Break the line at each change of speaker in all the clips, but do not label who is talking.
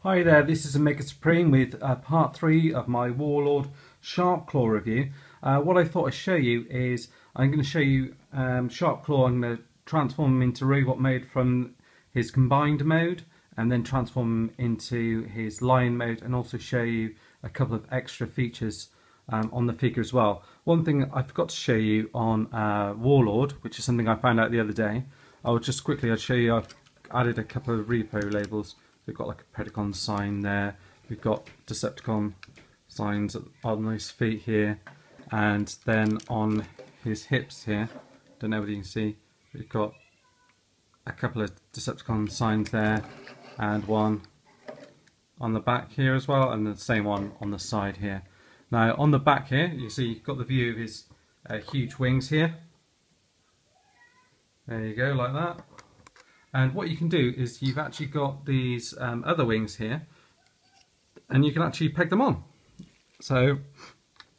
Hi there, this is Omega Supreme with part 3 of my Warlord Sharpclaw review. What I thought I'd show you is I'm going to show you Sharpclaw. I'm going to transform him into robot mode from his combined mode and then transform him into his lion mode, and also show you a couple of extra features on the figure as well. One thing I forgot to show you on Warlord, which is something I found out the other day. I'll show you I've added a couple of repo labels. We've got like a Predacon sign there, we've got Decepticon signs on his feet here, and then on his hips here, don't know whether you can see, we've got a couple of Decepticon signs there, and one on the back here as well, and the same one on the side here. Now on the back here, you see you've got the view of his huge wings here. There you go, like that. And what you can do is you've actually got these other wings here, and you can actually peg them on. So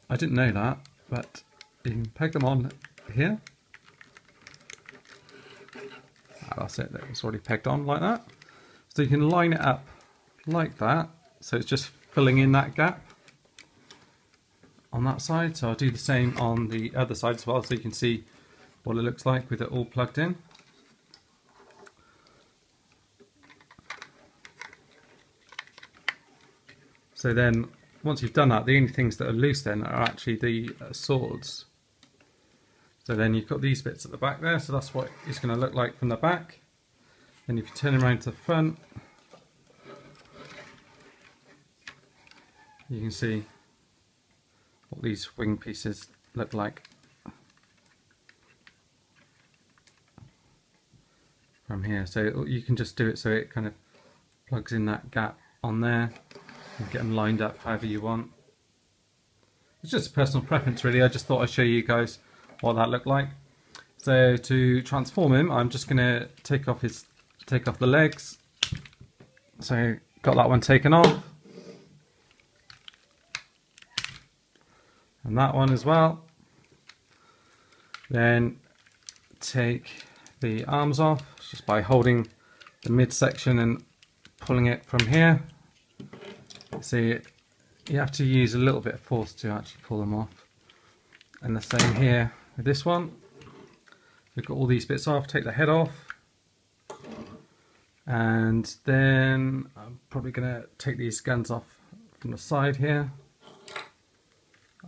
I didn't know that, but you can peg them on here. That's it, it's already pegged on like that. So you can line it up like that, so it's just filling in that gap on that side. So I'll do the same on the other side as well, so you can see what it looks like with it all plugged in. So then, once you've done that, the only things that are loose then are actually the swords. So then you've got these bits at the back there, so that's what it's going to look like from the back. Then if you turn around to the front, you can see what these wing pieces look like from here. So you can just do it so it kind of plugs in that gap on there. And get them lined up however you want. It's just a personal preference really. I just thought I'd show you guys what that looked like. So to transform him, I'm just going to take off the legs. So got that one taken off, and that one as well. Then take the arms off just by holding the midsection and pulling it from here. So you have to use a little bit of force to actually pull them off. And the same here with this one. We've got all these bits off, take the head off. And then I'm probably going to take these guns off from the side here.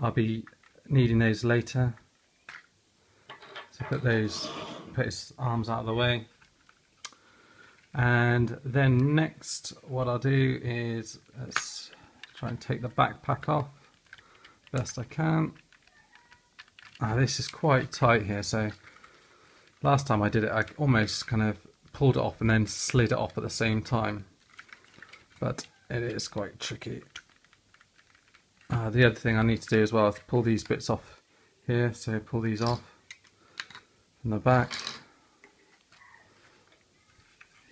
I'll be needing those later. So put his arms out of the way. And then next what I'll do is let's try and take the backpack off best I can. This is quite tight here, so last time I did it I almost kind of pulled it off and then slid it off at the same time, but it is quite tricky. The other thing I need to do as well is pull these bits off here, so pull these off from the back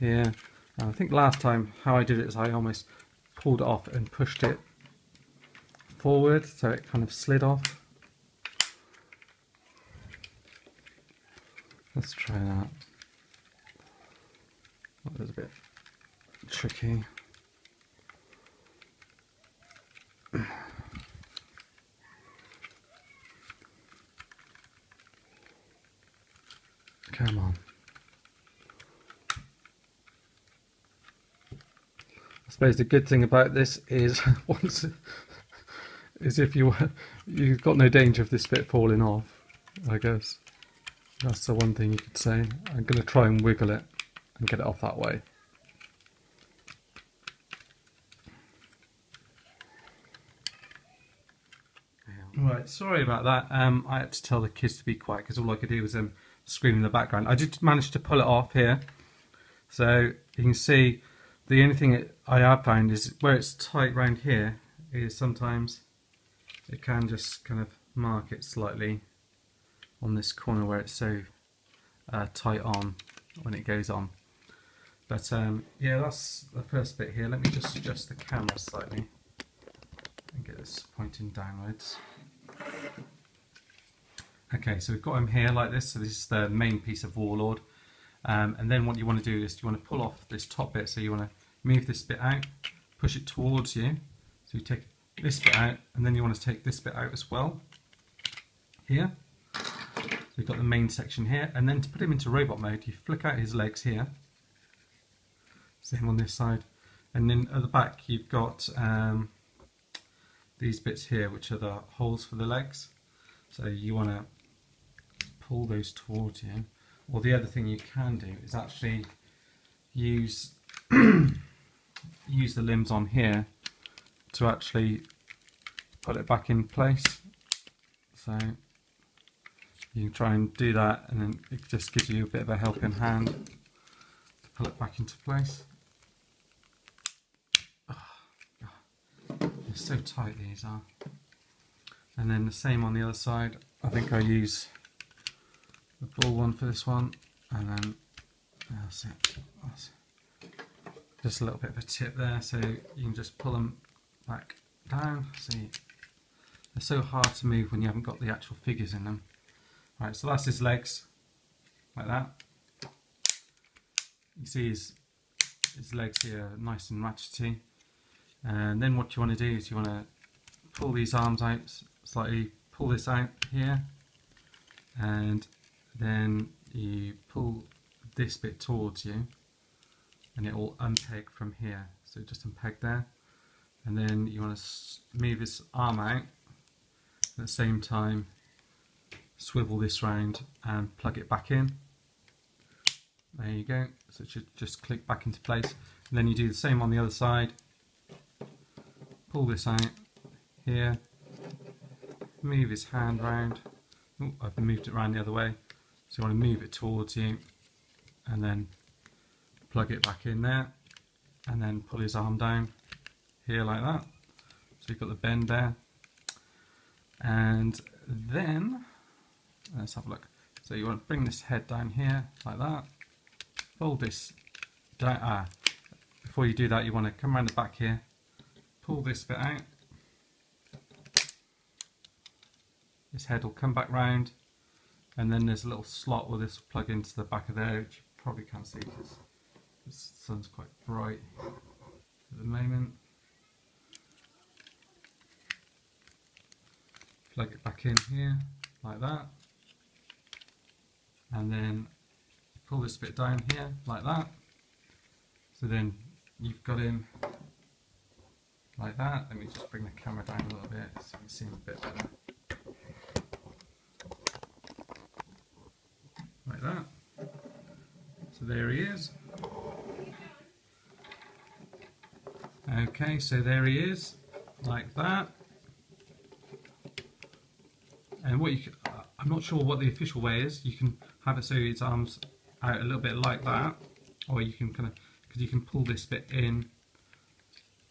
here. I think last time how I did it is I almost pulled it off and pushed it forward so it kind of slid off. Let's try that. That was a bit tricky. Come on. I suppose the good thing about this is if you've got no danger of this bit falling off. I guess that's the one thing you could say. I'm going to try and wiggle it and get it off that way. Right, sorry about that. I had to tell the kids to be quiet because all I could do was scream in the background. I did manage to pull it off here, so you can see. The only thing I have found is where it's tight round here is sometimes it can just kind of mark it slightly on this corner where it's so tight on when it goes on. But yeah, that's the first bit here. Let me just adjust the camera slightly and get this pointing downwards. Okay, so we've got him here like this. So this is the main piece of Warlord. And then what you want to do is you want to pull off this top bit, so you want to move this bit out, push it towards you. So you take this bit out, and then you want to take this bit out as well. Here. So you've got the main section here, and then to put him into robot mode, you flick out his legs here. Same on this side. And then at the back you've got these bits here, which are the holes for the legs. So you want to pull those towards you. Or the other thing you can do is actually use use the limbs on here to actually put it back in place. So you can try and do that, and then it just gives you a bit of a helping hand to pull it back into place. They're so tight, these are. And then the same on the other side. I think I use the ball one for this one, and then that's it. That's just a little bit of a tip there, so you can just pull them back down. See, they're so hard to move when you haven't got the actual figures in them. Right, so that's his legs, like that. You see his legs here are nice and ratchety. And then what you want to do is you want to pull these arms out slightly, pull this out here, and then you pull this bit towards you, and it will unpeg from here. So just unpeg there, and then you want to move his arm out, at the same time swivel this round and plug it back in. There you go, so it should just click back into place. And then you do the same on the other side. Pull this out here, move his hand round. Oh, I've moved it around the other way. So you want to move it towards you, and then plug it back in there, and then pull his arm down here like that. So you've got the bend there. And then, let's have a look. So you want to bring this head down here like that. Fold this down. Before you do that, you want to come around the back here. Pull this bit out. This head will come back round, and then there's a little slot where this will plug into the back of there, which you probably can't see because the sun's quite bright at the moment. Plug it back in here like that, and then pull this bit down here like that. So then you've got him like that. Let me just bring the camera down a little bit so you can see him a bit better. Like that. So there he is. Okay, so there he is, like that. And what you, I'm not sure what the official way is. You can have it so his arms out a little bit like that, or you can kind of, because you can pull this bit in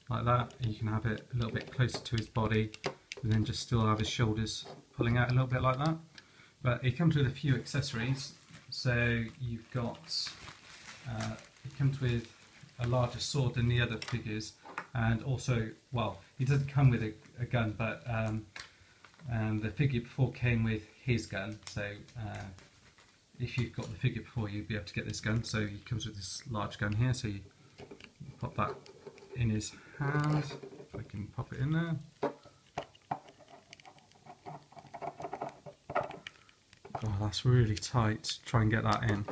like that, and you can have it a little bit closer to his body, and then just still have his shoulders pulling out a little bit like that. But it comes with a few accessories. So you've got, it comes with a larger sword than the other figures, and also, well, he doesn't come with a gun, but the figure before came with his gun. So if you've got the figure before, you'd be able to get this gun. So he comes with this large gun here, so you pop that in his hand. If I can pop it in there. Oh, that's really tight. Try and get that in.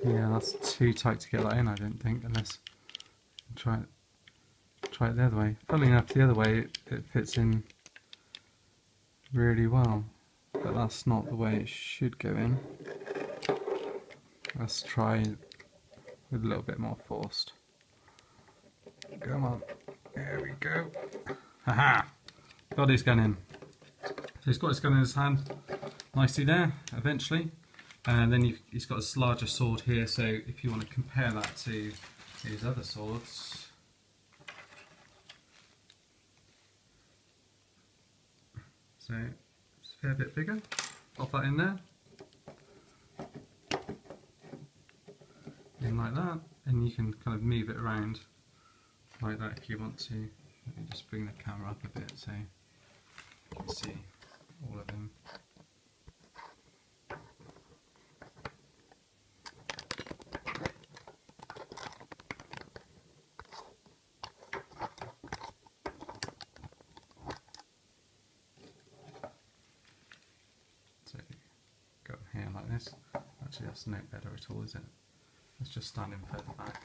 Yeah, that's too tight to get that in, I don't think, unless try it the other way. Funnily enough, the other way it fits in really well, but that's not the way it should go in. Let's try with a little bit more forced. Come on, there we go. Haha! Got his gun in. So he's got his gun in his hand, nicely there, eventually. And then he's got this larger sword here, so if you want to compare that to his other swords. So it's a fair bit bigger. Pop that in there. In like that, and you can kind of move it around like that if you want to. Let me just bring the camera up a bit so you can see all of them. this. Actually, that's no better at all, is it? Let's just stand him further back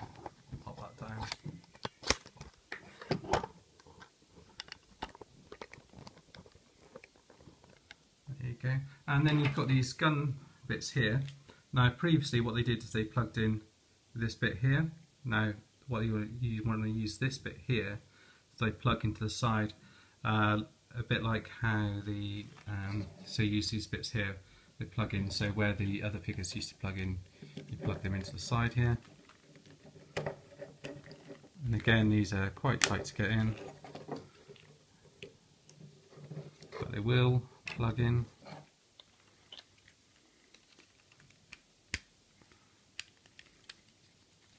and pop that down. There you go. And then you've got these gun bits here. Now previously what they did is they plugged in this bit here. Now what you want to use this bit here, so they plug into the side, a bit like how the so you use these bits here, they plug in, so where the other figures used to plug in, you plug them into the side here. And again, these are quite tight to get in, but they will plug in.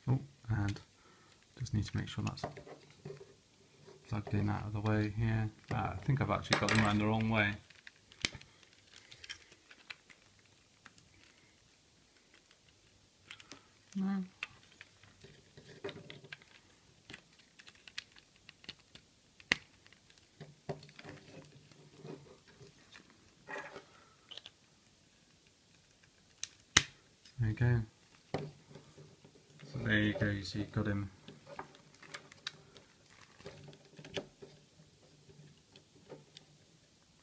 Oh, and just need to make sure that's plugged in out of the way here. I think I've actually got them around the wrong way. No. There you go. So there you go, so you've got him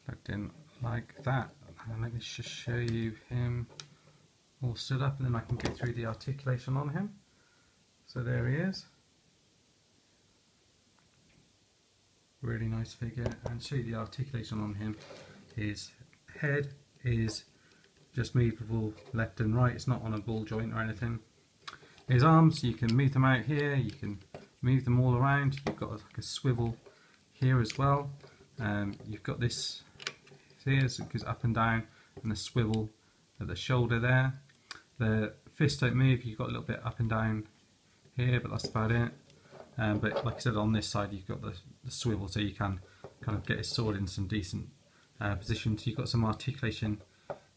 plugged in like that. And let me just show you him all stood up, and then I can go through the articulation on him. So there he is. Really nice figure, and show you the articulation on him. His head is just movable left and right, it's not on a ball joint or anything. His arms, you can move them out here, you can move them all around. You've got like a swivel here as well. You've got this here, so it goes up and down, and the swivel at the shoulder there. The fists don't move, you've got a little bit up and down here, but that's about it. But like I said, on this side you've got the swivel, so you can kind of get his sword in some decent positions. You've got some articulation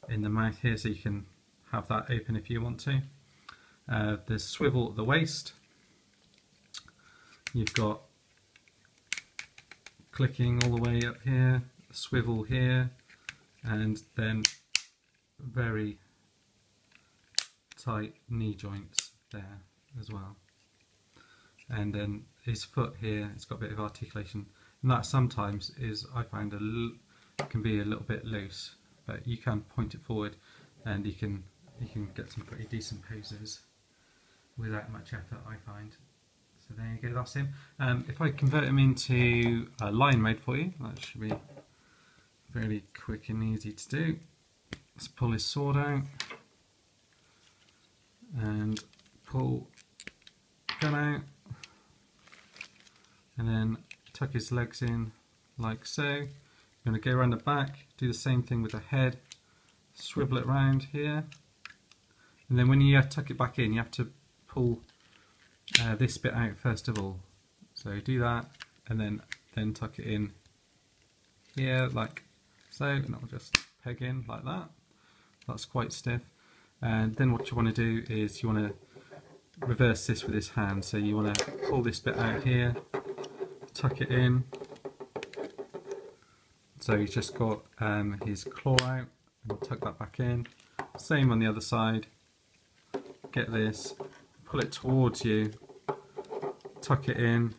in the mouth here, so you can have that open if you want to. There's swivel at the waist. You've got clicking all the way up here, swivel here, and then very tight knee joints there as well. And then his foot here, it's got a bit of articulation, and that sometimes is, I find, can be a little bit loose, but you can point it forward and you can get some pretty decent poses without much effort, I find. So there you go, that's him. If I convert him into line mode for you, that should be fairly quick and easy to do. Let's pull his sword out and pull gun out, and then tuck his legs in like so. You're going to go around the back, do the same thing with the head, swivel it round here, and then when you tuck it back in, you have to pull this bit out first of all. So do that, and then tuck it in here like so, and it'll just peg in like that. That's quite stiff. And then what you want to do is you want to reverse this with this hand. So you want to pull this bit out here, tuck it in. So he's just got his claw out, and tuck that back in. Same on the other side. Get this, pull it towards you, tuck it in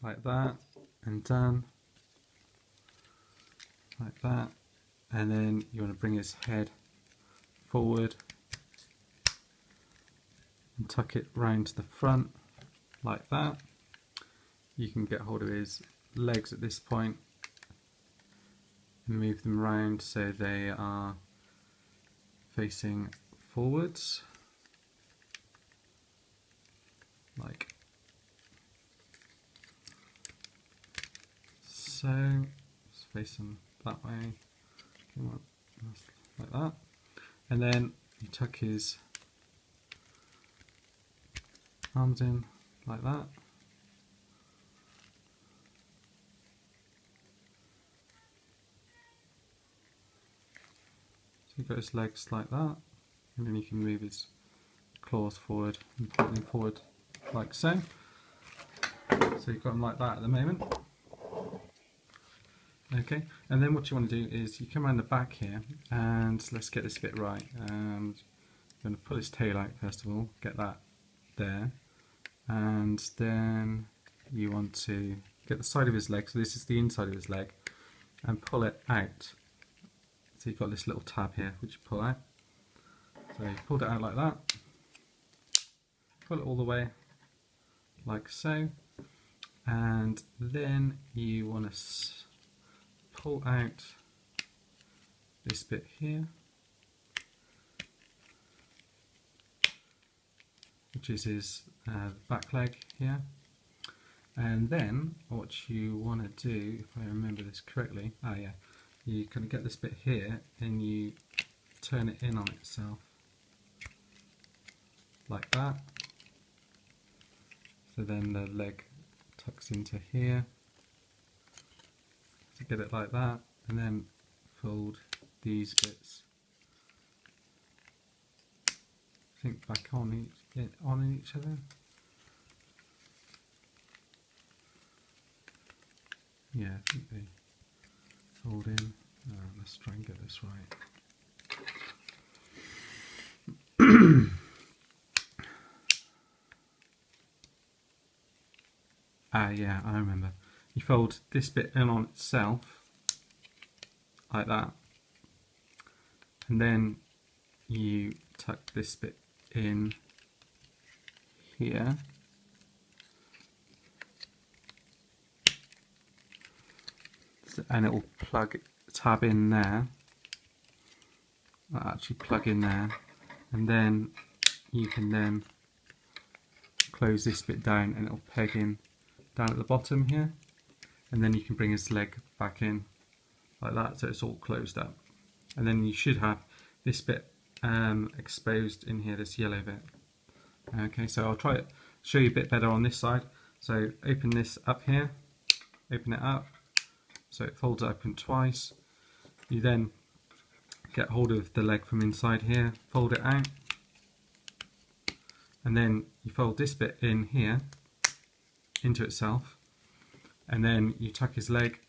like that, and done like that. And then you want to bring his head forward and tuck it round to the front like that. You can get hold of his legs at this point and move them round so they are facing forwards, like so. Just face them that way. Come on, like that. And then you tuck his arms in like that. So you've got his legs like that, and then you can move his claws forward and pull them forward like so. So you've got him like that at the moment. Okay, and then what you want to do is you come around the back here, and let's get this bit right. And you're going to pull its tail out first of all, get that there, and then you want to get the side of his leg, so this is the inside of his leg, and pull it out. So you've got this little tab here which you pull out. So you've pulled it out like that, pull it all the way like so, and then you want to pull out this bit here, which is his back leg here. And then what you want to do, if I remember this correctly, you kind of get this bit here and you turn it in on itself like that. So then the leg tucks into here. To get it like that, and then fold these bits, I think, back on each other. Yeah, I think they fold in. Let's try and get this right. Yeah, I remember. You fold this bit in on itself, like that, and then you tuck this bit in here, and it will tab in there, actually plug in there, and then you can then close this bit down and it will peg in down at the bottom here. And then you can bring his leg back in like that, so it's all closed up. And then you should have this bit exposed in here, this yellow bit. Okay, so I'll try it, show you a bit better on this side. So open this up here, open it up, so it folds open twice. You then get hold of the leg from inside here, fold it out, and then you fold this bit in here into itself. And then you tuck his leg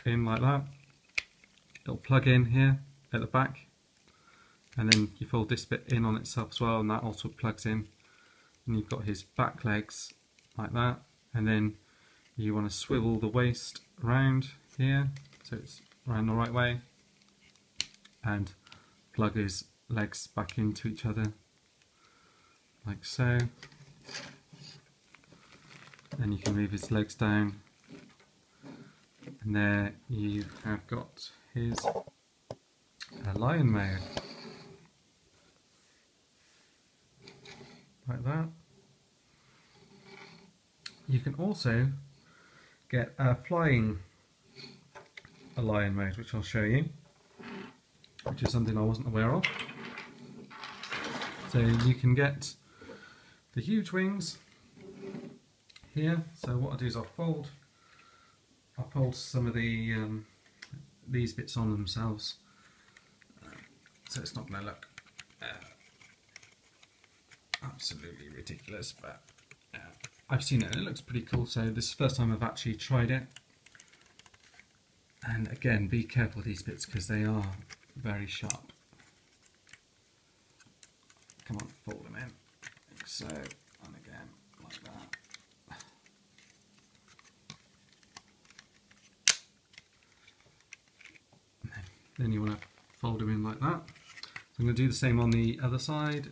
in like that. It'll plug in here at the back, and then you fold this bit in on itself as well, and that also plugs in. And you've got his back legs like that, and then you want to swivel the waist around here so it's around the right way, and plug his legs back into each other like so. Then you can move his legs down. And there you have got his lion mode, like that. You can also get a flying lion mode, which I'll show you, which is something I wasn't aware of. So you can get the huge wings here. So what I do is I'll fold some of the these bits on themselves, so it's not going to look absolutely ridiculous, but I've seen it and it looks pretty cool. So this is the first time I've actually tried it, and again, be careful with these bits because they are very sharp. Come on, fold them in, like so, and again like that. Then you want to fold them in like that. So I'm going to do the same on the other side.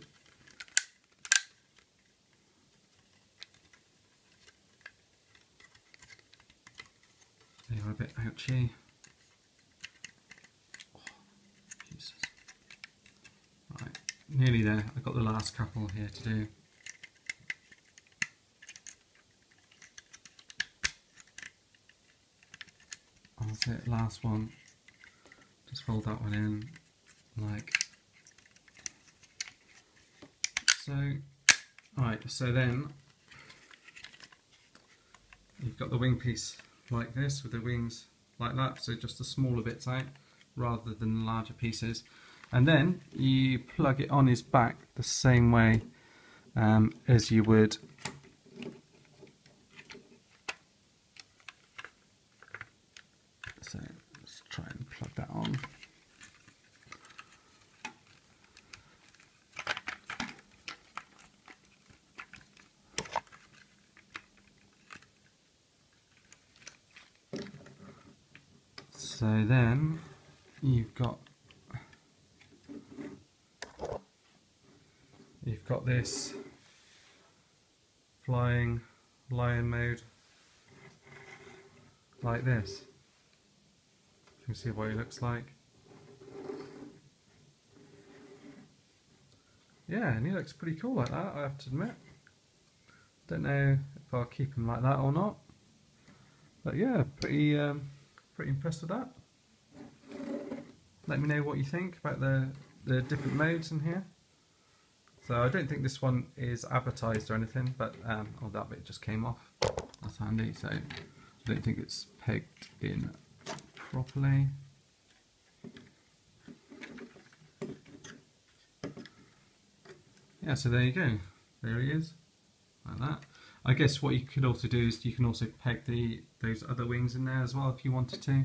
They are a bit ouchy. Oh, Jesus. Right, nearly there. I've got the last couple here to do. That's it, last one. Just fold that one in like so. Alright, so then you've got the wing piece like this with the wings like that, so just the smaller bits out rather than the larger pieces. And then you plug it on his back the same way as you would so So then you've got this flying lion mode like this. You can see what he looks like. Yeah, and he looks pretty cool like that, I have to admit. Don't know if I'll keep him like that or not. But yeah, pretty impressed with that. Let me know what you think about the different modes in here. So I don't think this one is advertised or anything, but oh, that bit just came off. That's handy. So I don't think it's pegged in properly. Yeah, so there you go. There he is, like that. I guess what you could also do is you can also peg those other wings in there as well if you wanted to.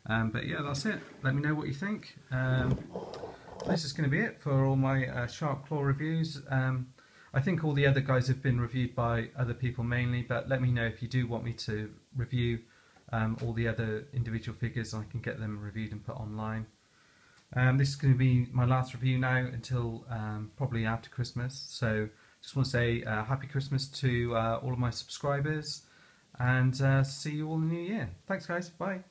But yeah, that's it. Let me know what you think. This is going to be it for all my Sharpclaw reviews. I think all the other guys have been reviewed by other people mainly, but let me know if you do want me to review all the other individual figures. I can get them reviewed and put online. This is going to be my last review now until probably after Christmas. So just want to say happy Christmas to all of my subscribers, and see you all in the new year. Thanks guys, bye.